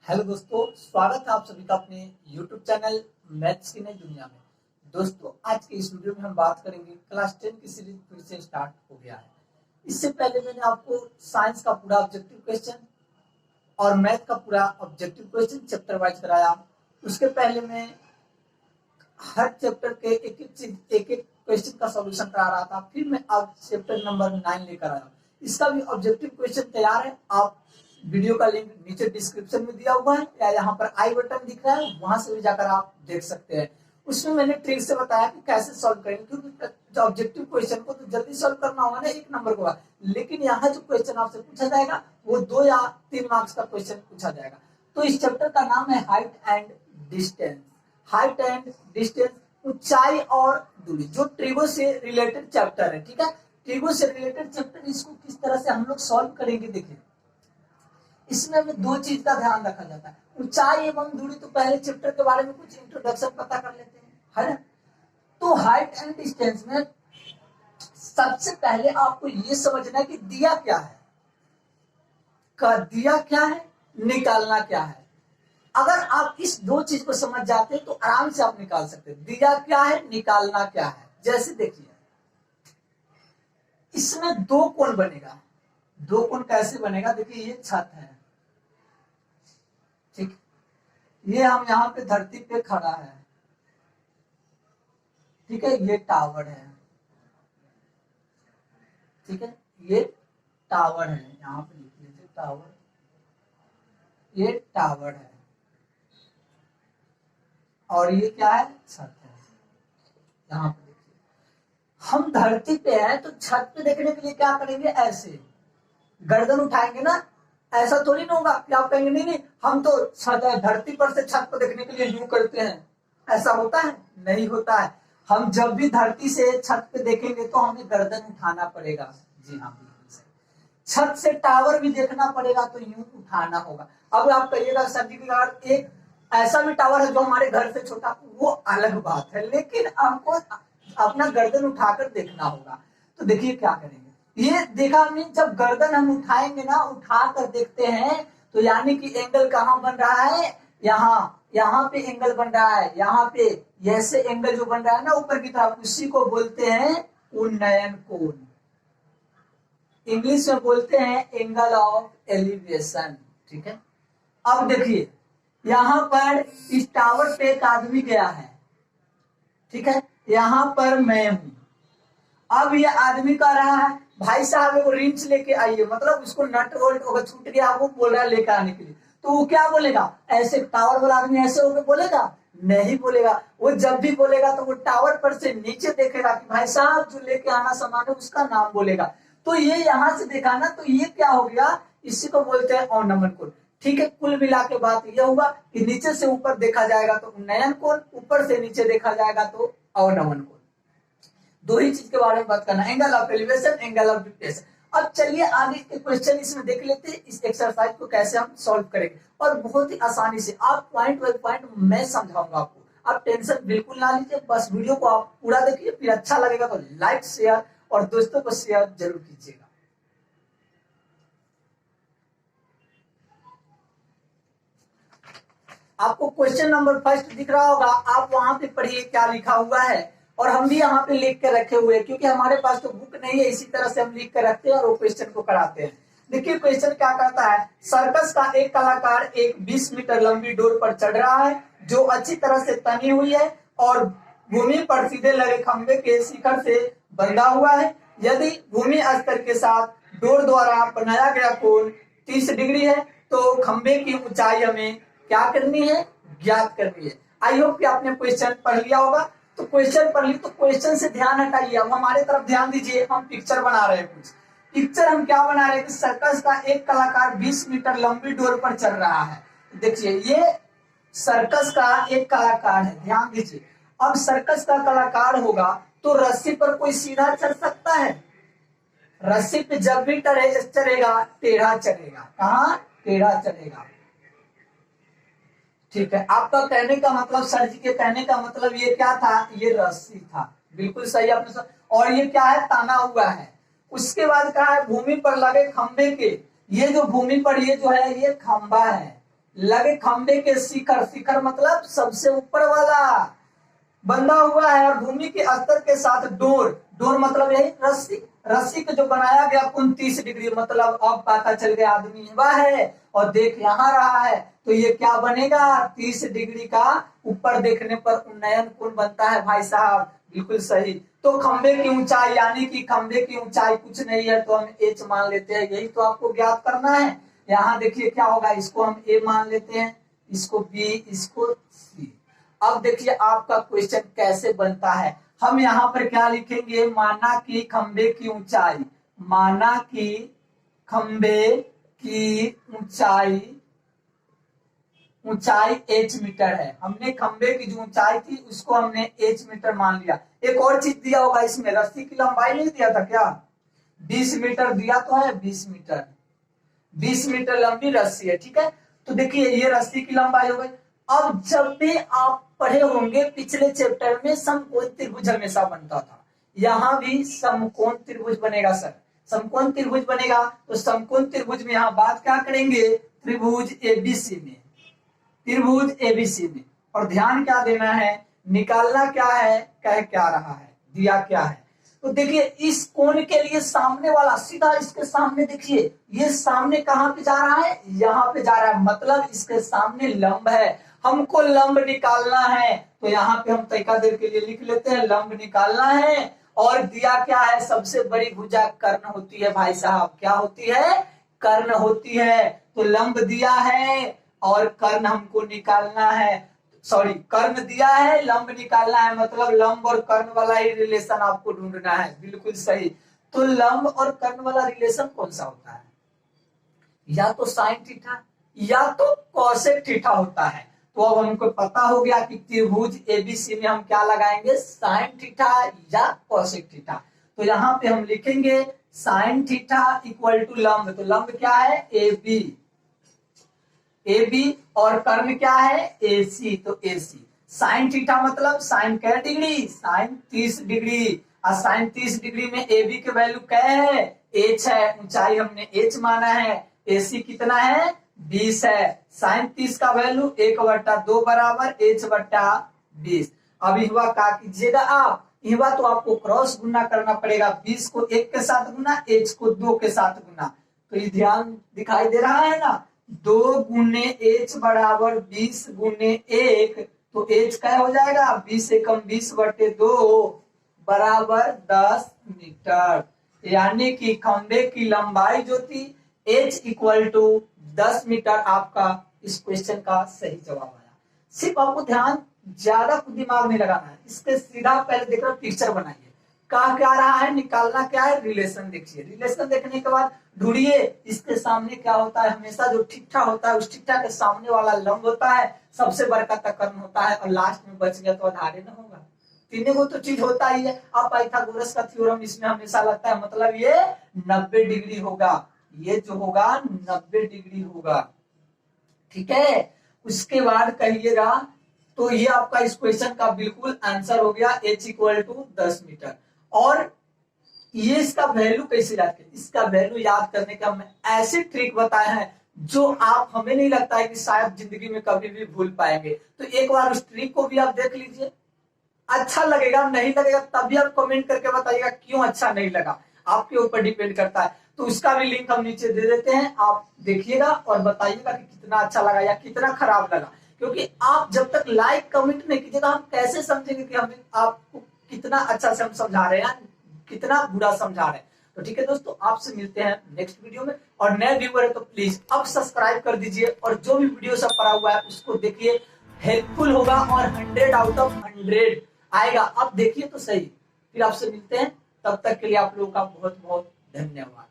Hello दोस्तों, स्वागत है आप सभी का अपने YouTube चैनल मैथ्स की नई दुनिया में। दोस्तों, आज के इस वीडियो में हम बात करेंगे क्लास 10 की सीरीज फिर से स्टार्ट हो गया है। इससे पहले मैंने आपको साइंस का पूरा ऑब्जेक्टिव क्वेश्चन और मैथ का पूरा ऑब्जेक्टिव क्वेश्चन चैप्टर वाइज कराया। उसके पहले मैं हर चैप्टर के एक एक क्वेश्चन का सॉल्यूशन करा रहा था। फिर मैं अब चैप्टर नंबर 9 लेकर आया। इसका भी ऑब्जेक्टिव क्वेश्चन तैयार है। आप वीडियो का लिंक नीचे डिस्क्रिप्शन में दिया हुआ है या यहाँ पर आई बटन दिख रहा है, वहां से भी जाकर आप देख सकते हैं। उसमें मैंने ट्रिक से बताया कि कैसे सॉल्व करेंगे, क्योंकि ऑब्जेक्टिव क्वेश्चन को तो जल्दी सॉल्व करना होगा ना, एक नंबर को, लेकिन यहाँ जो क्वेश्चन आपसे पूछा जाएगा वो 2 या 3 मार्क्स का क्वेश्चन पूछा जाएगा। तो इस चैप्टर का नाम है height and distance. Height and distance, ऊंचाई और दूरी, जो ट्रिगो से रिलेटेड चैप्टर है। ठीक है, ट्रिगो से रिलेटेड चैप्टर, इसको किस तरह से हम लोग सॉल्व करेंगे देखिए। इसमें हमें 2 चीज का ध्यान रखा जाता है, ऊंचाई एवं दूरी। तो पहले चैप्टर के बारे में कुछ इंट्रोडक्शन पता कर लेते हैं, है ना। तो हाइट एंड डिस्टेंस में सबसे पहले आपको ये समझना है कि दिया क्या है, दिया क्या है, निकालना क्या है। अगर आप इस 2 चीज को समझ जाते हैं तो आराम से आप निकाल सकते हैं दिया क्या है, निकालना क्या है। जैसे देखिए, इसमें 2 कोण बनेगा। 2 कोण कैसे बनेगा, देखिए ये छत है, ठीक, ये हम यहाँ पे धरती पे खड़ा है, ठीक है, ये टावर है, ठीक है, ये टावर है, यहाँ पे लिख लीजिए टावर, ये टावर है, और ये क्या है, छत है। यहाँ पे देखिए, हम धरती पे हैं तो छत पे देखने के लिए क्या करेंगे, ऐसे गर्दन उठाएंगे ना। ऐसा थोड़ी ना होगा कि आप कहेंगे नहीं नहीं हम तो धरती पर से छत को देखने के लिए यूं करते हैं। ऐसा होता है? नहीं होता है। हम जब भी धरती से छत पे देखेंगे तो हमें गर्दन उठाना पड़ेगा। जी हाँ, छत से टावर भी देखना पड़ेगा तो यूं उठाना होगा। अब आप कहिएगा सर जी की एक ऐसा भी टावर है जो हमारे घर से छोटा, वो अलग बात है, लेकिन आपको अपना गर्दन उठाकर देखना होगा। तो देखिए क्या करेंगे, ये देखा हमने, जब गर्दन हम उठाएंगे ना, उठा कर देखते हैं तो यानी कि एंगल कहाँ बन रहा है, यहाँ पे एंगल बन रहा है, यहाँ पे ऐसे एंगल जो बन रहा है ना ऊपर की तरफ, उसी को बोलते हैं उन्नयन कोण। इंग्लिश में बोलते हैं एंगल ऑफ एलिवेशन। ठीक है, अब देखिए यहाँ पर इस टावर पे एक आदमी गया है, ठीक है, यहाँ पर मैं हूं। अब ये आदमी कह रहा है भाई साहब वो रिंच लेके आइए, मतलब उसको नट बोल्ट अगर छूट गया वो बोल रहा है लेकर आने के लिए, तो वो क्या बोलेगा, ऐसे टावर वाला आदमी ऐसे होकर बोलेगा? नहीं बोलेगा। वो जब भी बोलेगा तो वो टावर पर से नीचे देखेगा कि भाई साहब जो लेके आना सामान है उसका नाम बोलेगा। तो ये यहाँ से देखा ना, तो ये क्या हो गया, इसी को बोलते हैं अवनमन कोण। ठीक है, कुल मिला के बात यह होगा कि नीचे से ऊपर देखा जाएगा तो उन्नयन कोण, ऊपर से नीचे देखा जाएगा तो अवनमन कोण। 2 ही चीज के बारे में बात करना, angle of elevation, angle of depression. अब चलिए आगे के क्वेश्चन इसमें देख लेते हैं, इस एक्सरसाइज को कैसे हम सॉल्व करेंगे, और बहुत ही आसानी से। आप पॉइंट बाय पॉइंट मैं समझाऊंगा आपको, आप टेंशन बिल्कुल ना लीजिए। बस वीडियो को आप पूरा देखिए, फिर अच्छा लगेगा तो लाइक शेयर और दोस्तों को शेयर जरूर कीजिएगा। आपको क्वेश्चन नंबर फर्स्ट दिख रहा होगा, आप वहां पे पढ़िए क्या लिखा हुआ है, और हम भी यहाँ पे लिख के रखे हुए हैं, क्योंकि हमारे पास तो बुक नहीं है, इसी तरह से हम लिख के रखते हैं और वो क्वेश्चन को कराते हैं। देखिए क्वेश्चन क्या कहता है, सर्कस का एक कलाकार एक 20 मीटर लंबी डोर पर चढ़ रहा है जो अच्छी तरह से तनी हुई है और भूमि पर सीधे लगे खंबे के शिखर से बंधा हुआ है। यदि भूमि स्तर के साथ डोर द्वारा बनाया गया कोण 30 डिग्री है तो खंबे की ऊंचाई हमें क्या करनी है, ज्ञात करनी है। आई होप कि आपने क्वेश्चन पढ़ लिया होगा। तो क्वेश्चन पढ़ ली तो क्वेश्चन से ध्यान हटाइए, अब हमारे तरफ ध्यान दीजिए। हम पिक्चर बना रहे हैं, कुछ पिक्चर हम क्या बना रहे हैं कि सर्कस का एक कलाकार 20 मीटर लंबी डोर पर चढ़ रहा है। देखिए ये सर्कस का एक कलाकार है, ध्यान दीजिए। अब सर्कस का कलाकार होगा तो रस्सी पर कोई सीधा चढ़ सकता है? रस्सी पे जब भी चढ़ेगा टेढ़ा चढ़ेगा, कहाँ टेढ़ा चढ़ेगा। ठीक है, आपका कहने का मतलब, सर जी के कहने का मतलब ये क्या था, ये रस्सी था, बिल्कुल सही आपने। और ये क्या है, ताना हुआ है। उसके बाद कहा है भूमि पर लगे खंबे के, ये जो भूमि पर ये जो है ये खंबा है, लगे खंबे के शिखर, शिखर मतलब सबसे ऊपर वाला, बंधा हुआ है और भूमि के स्तर के साथ डोर, डोर मतलब यही रस्सी, रस्सी को जो बनाया गया कोण 30 डिग्री, मतलब अब पता चल गया आदमी वह है और देख यहाँ रहा है, तो ये क्या बनेगा 30 डिग्री का ऊपर देखने पर उन्नयन कोण बनता है भाई साहब, बिल्कुल सही। तो खंबे की ऊंचाई यानी कि खंबे की ऊंचाई कुछ नहीं है तो हम एच मान लेते हैं, यही तो आपको ज्ञात करना है। यहाँ देखिए क्या होगा, इसको हम ए मान लेते हैं, इसको बी, इसको सी। अब देखिए आपका क्वेश्चन कैसे बनता है, हम यहाँ पर क्या लिखेंगे, माना कि खंबे की ऊंचाई, माना कि खंबे की ऊंचाई, ऊंचाई h मीटर है, हमने खंबे की जो ऊंचाई थी उसको हमने h मीटर मान लिया। एक और चीज दिया होगा इसमें, रस्सी की लंबाई नहीं दिया था क्या, 20 मीटर दिया तो है, 20 मीटर, 20 मीटर लंबी रस्सी है, ठीक है। तो देखिए ये रस्सी की लंबाई हो गई। अब जब भी आप पढ़े होंगे पिछले चैप्टर में समकोण त्रिभुज हमेशा बनता था, यहाँ भी समकोण त्रिभुज बनेगा सर, समकोण त्रिभुज बनेगा। तो समकोण त्रिभुज में यहाँ बात क्या करेंगे, त्रिभुज एबीसी में, त्रिभुज एबीसी में, और ध्यान क्या देना है, निकालना क्या है, कह क्या रहा है, दिया क्या है। तो देखिए इस कोण के लिए सामने वाला सीधा इसके सामने, देखिए ये सामने कहां पे जा रहा है, यहाँ पे जा रहा है, मतलब इसके सामने लंब है, हमको लंब निकालना है। तो यहाँ पे हम तरीका देर के लिए लिख लेते हैं, लंब निकालना है। और दिया क्या है, सबसे बड़ी भुजा कर्ण होती है भाई साहब, क्या होती है, कर्ण होती है। तो लंब दिया है और कर्ण हमको निकालना है, सॉरी कर्ण दिया है, लंब निकालना है, मतलब लंब और कर्ण वाला ही रिलेशन आपको ढूंढना है, बिल्कुल सही। तो लंब और कर्ण वाला रिलेशन कौन सा होता है, या तो साइन थीटा या तो कॉसेक थीटा होता है। तो अब हमको पता हो गया कि त्रिभुज एबीसी में हम क्या लगाएंगे, साइन थीटा या कॉसेक थीटा। तो यहाँ पे हम लिखेंगे साइन थीटा इक्वल टू लंब, तो लंब क्या है ए बी, ए बी, और कर्ण क्या है ए सी, तो ए सी। साइन थीटा मतलब साइन क्या डिग्री, साइन 30 डिग्री, और साइन 30 डिग्री में ए बी के वैल्यू क्या है, एच है, ऊंचाई हमने एच माना है, ए सी कितना है 20 है, साइन 30 का वैल्यू 1/2 बराबर h/20। अब युवा क्या कीजिएगा आप, युवा तो आपको क्रॉस गुना करना पड़ेगा, 20 को 1 के साथ गुना, h को 2 के साथ गुना। तो ये ध्यान दिखाई दे रहा है ना, 2 गुने h बराबर 20 गुने 1, तो h क्या हो जाएगा, 20 एकम 20/2 बराबर 10 मीटर। यानी कि खंबे की लंबाई जो थी h इक्वल टू 10 मीटर, आपका इस क्वेश्चन का सही जवाब आया। सिर्फ आपको ध्यान, ज्यादा दिमाग नहीं लगाना है, इसके सीधा पहले देख रहे पिक्चर बनाइए, क्या रहा है, निकालना क्या है, रिलेशन देखिए, रिलेशन देखने के बाद ढूंढिए इसके सामने क्या होता है, हमेशा जो ठीठा होता है उस ठीठा के सामने वाला लंब होता है, सबसे बड़का कर्ण होता है, और लास्ट में बच गया तो आधारे न होगा। तीनों को तो चीज होता ही है। अब पाइथागोरस का थ्योरम इसमें हमेशा लगता है, मतलब ये 90 डिग्री होगा, ये जो होगा 90 डिग्री होगा, ठीक है। उसके बाद कहिएगा, तो ये आपका इस क्वेश्चन का बिल्कुल आंसर हो गया, h इक्वल टू 10 मीटर। और ये इसका वैल्यू कैसे याद करें, इसका वैल्यू याद करने का मैं ऐसे ट्रिक बताए हैं जो आप, हमें नहीं लगता है कि शायद जिंदगी में कभी भी भूल पाएंगे। तो एक बार उस ट्रिक को भी आप देख लीजिए, अच्छा लगेगा, नहीं लगेगा तभी आप कमेंट करके बताइएगा क्यों अच्छा नहीं लगा, आपके ऊपर डिपेंड करता है। तो उसका भी लिंक हम नीचे दे देते हैं, आप देखिएगा और बताइएगा कि कितना अच्छा लगा या कितना खराब लगा, क्योंकि आप जब तक लाइक कमेंट नहीं कीजिएगा हम कैसे समझेंगे कि हमें आपको कितना अच्छा से हम समझा रहे हैं, कितना बुरा समझा रहे हैं। तो ठीक है दोस्तों, आपसे मिलते हैं नेक्स्ट वीडियो में, और नए व्यूअर है तो प्लीज अब सब्सक्राइब कर दीजिए, और जो भी वीडियो सब पड़ा हुआ है उसको देखिए, हेल्पफुल होगा और 100 आउट ऑफ 100 आएगा। अब देखिए तो सही, फिर आपसे मिलते हैं, तब तक के लिए आप लोगों का बहुत बहुत धन्यवाद।